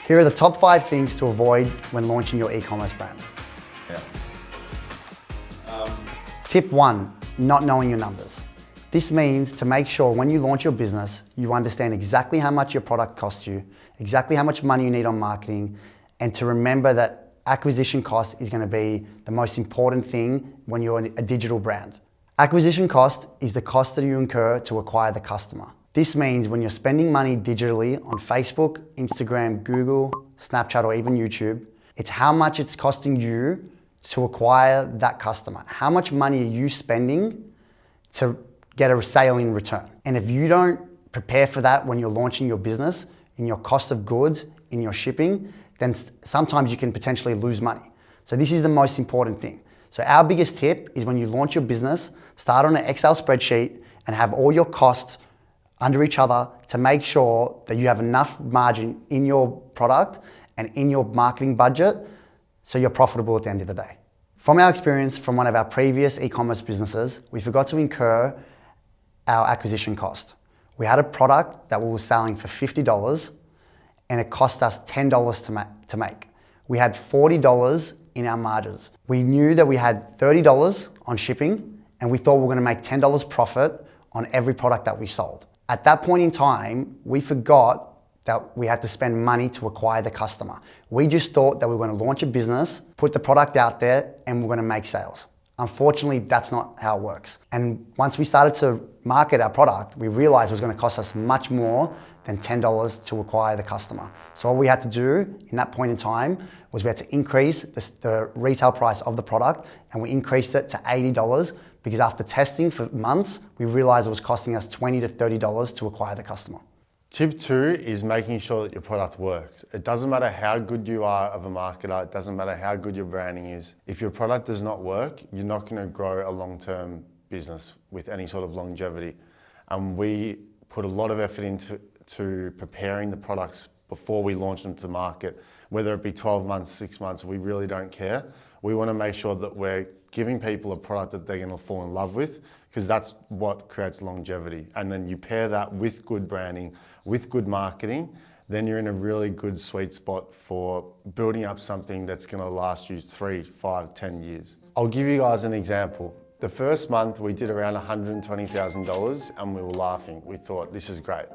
Here are the top 5 things to avoid when launching your e-commerce brand. Yeah. Tip 1, not knowing your numbers. This means to make sure when you launch your business, you understand exactly how much your product costs you, exactly how much money you need on marketing, and to remember that acquisition cost is going to be the most important thing when you're a digital brand. Acquisition cost is the cost that you incur to acquire the customer. This means when you're spending money digitally on Facebook, Instagram, Google, Snapchat, or even YouTube, it's how much it's costing you to acquire that customer. How much money are you spending to get a sale in return? And if you don't prepare for that when you're launching your business, in your cost of goods, in your shipping, then sometimes you can potentially lose money. So this is the most important thing. So our biggest tip is when you launch your business, start on an Excel spreadsheet and have all your costs under each other to make sure that you have enough margin in your product and in your marketing budget so you're profitable at the end of the day. From our experience from one of our previous e-commerce businesses, we forgot to incur our acquisition cost. We had a product that we were selling for $50 and it cost us $10 to make. We had $40 in our margins. We knew that we had $30 on shipping and we thought we were going to make $10 profit on every product that we sold. At that point in time, we forgot that we had to spend money to acquire the customer. We just thought that we were going to launch a business, put the product out there, and we're going to make sales. Unfortunately, that's not how it works. And once we started to market our product, we realized it was going to cost us much more than $10 to acquire the customer. So what we had to do in that point in time was we had to increase the retail price of the product, and we increased it to $80 because after testing for months, we realized it was costing us $20 to $30 to acquire the customer. Tip 2 is making sure that your product works. It doesn't matter how good you are of a marketer, it doesn't matter how good your branding is. If your product does not work, you're not going to grow a long-term business with any sort of longevity. And we put a lot of effort into preparing the products before we launch them to market, whether it be 12 months, 6 months, we really don't care. We want to make sure that we're giving people a product that they're going to fall in love with, because that's what creates longevity. And then you pair that with good branding, with good marketing, then you're in a really good sweet spot for building up something that's going to last you 3, 5, 10 years. I'll give you guys an example. The first month we did around $120,000 and we were laughing. We thought, this is great.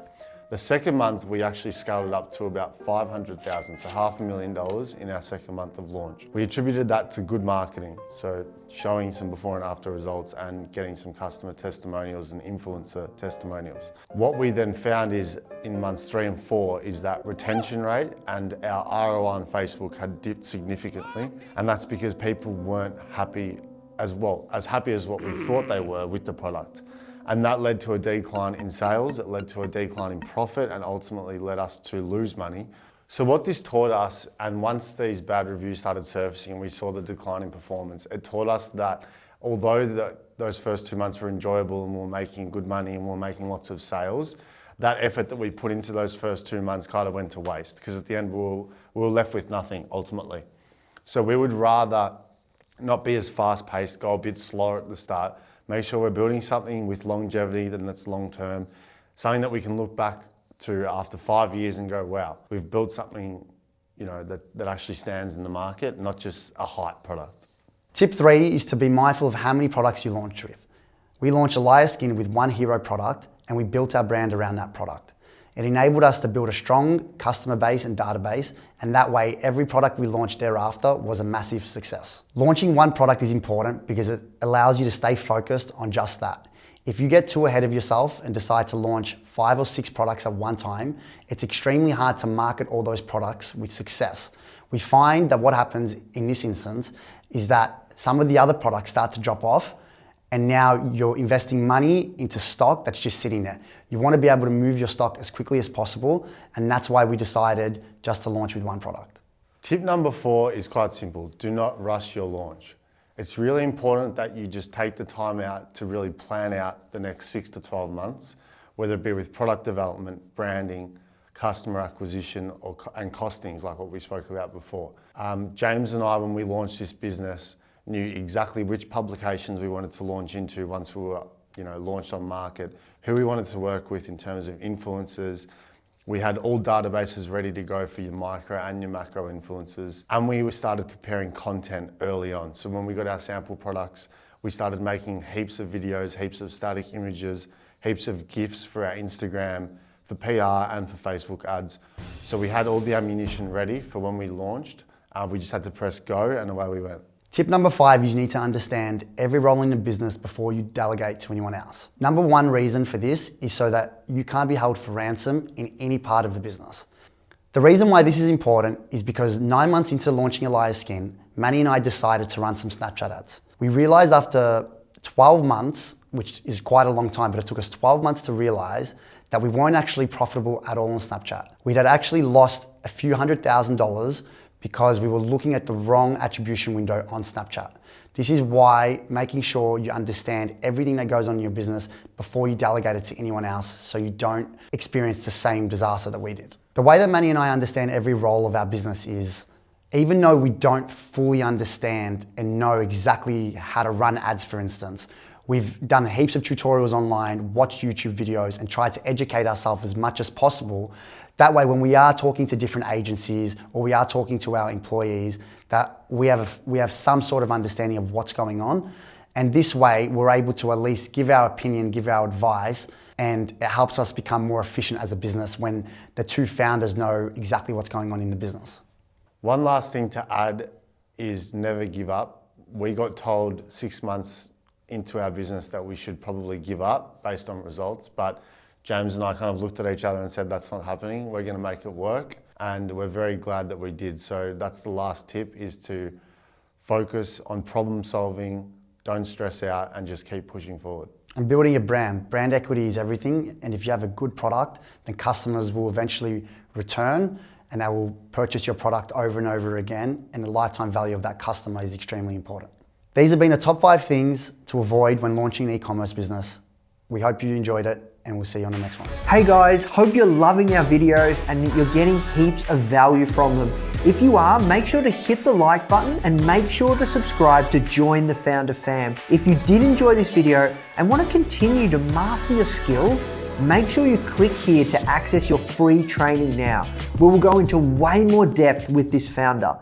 The second month, we actually scaled it up to about $500,000, so $500,000 in our second month of launch. We attributed that to good marketing, so showing some before and after results and getting some customer testimonials and influencer testimonials. What we then found is in months 3 and 4 is that retention rate and our ROI on Facebook had dipped significantly, and that's because people weren't happy as happy as what we thought they were with the product. And that led to a decline in sales, it led to a decline in profit, and ultimately led us to lose money. So what this taught us, and once these bad reviews started surfacing and we saw the decline in performance, it taught us that although those first 2 months were enjoyable and we were making good money and we were making lots of sales, that effort that we put into those first 2 months kind of went to waste, because at the end we were left with nothing ultimately. So we would rather not be as fast paced, go a bit slower at the start, make sure we're building something with longevity that's long term, something that we can look back to after 5 years and go, wow, we've built something that actually stands in the market, not just a hype product. Tip 3 is to be mindful of how many products you launch with. We launched Alya Skin with one hero product and we built our brand around that product. It enabled us to build a strong customer base and database, and that way every product we launched thereafter was a massive success. Launching one product is important because it allows you to stay focused on just that. If you get too ahead of yourself and decide to launch 5 or 6 products at one time, it's extremely hard to market all those products with success. We find that what happens in this instance is that some of the other products start to drop off, and now you're investing money into stock that's just sitting there. You want to be able to move your stock as quickly as possible, and that's why we decided just to launch with one product. Tip number 4 is quite simple. Do not rush your launch. It's really important that you just take the time out to really plan out the next 6 to 12 months, whether it be with product development, branding, customer acquisition, and costings, like what we spoke about before. James and I, when we launched this business, knew exactly which publications we wanted to launch into once we were launched on market, who we wanted to work with in terms of influencers, We had all databases ready to go for your micro and your macro influencers. And we started preparing content early on. So when we got our sample products, we started making heaps of videos, heaps of static images, heaps of GIFs for our Instagram, for PR and for Facebook ads. So we had all the ammunition ready for when we launched. We just had to press go and away we went. Tip number 5 is you need to understand every role in the business before you delegate to anyone else. Number 1 reason for this is so that you can't be held for ransom in any part of the business. The reason why this is important is because 9 months into launching Alya Skin, Manny and I decided to run some Snapchat ads. We realized after 12 months, which is quite a long time, but it took us 12 months to realize that we weren't actually profitable at all on Snapchat. We had actually lost a few $100,000 because we were looking at the wrong attribution window on Snapchat. This is why making sure you understand everything that goes on in your business before you delegate it to anyone else so you don't experience the same disaster that we did. The way that Manny and I understand every role of our business is, even though we don't fully understand and know exactly how to run ads, for instance, we've done heaps of tutorials online, watched YouTube videos, and tried to educate ourselves as much as possible. That way, when we are talking to different agencies or we are talking to our employees, that we have some sort of understanding of what's going on. And this way, we're able to at least give our opinion, give our advice, and it helps us become more efficient as a business when the two founders know exactly what's going on in the business. One last thing to add is never give up. We got told 6 months into our business that we should probably give up based on results, but James and I kind of looked at each other and said, that's not happening. We're going to make it work. And we're very glad that we did. So that's the last tip, is to focus on problem solving, don't stress out, and just keep pushing forward. And building a brand. Brand equity is everything. And if you have a good product, then customers will eventually return and they will purchase your product over and over again. And the lifetime value of that customer is extremely important. These have been the top 5 things to avoid when launching an e-commerce business. We hope you enjoyed it, and we'll see you on the next one. Hey guys, hope you're loving our videos and that you're getting heaps of value from them. If you are, make sure to hit the like button and make sure to subscribe to join the Foundr fam. If you did enjoy this video and want to continue to master your skills, make sure you click here to access your free training now, where we'll go into way more depth with this founder.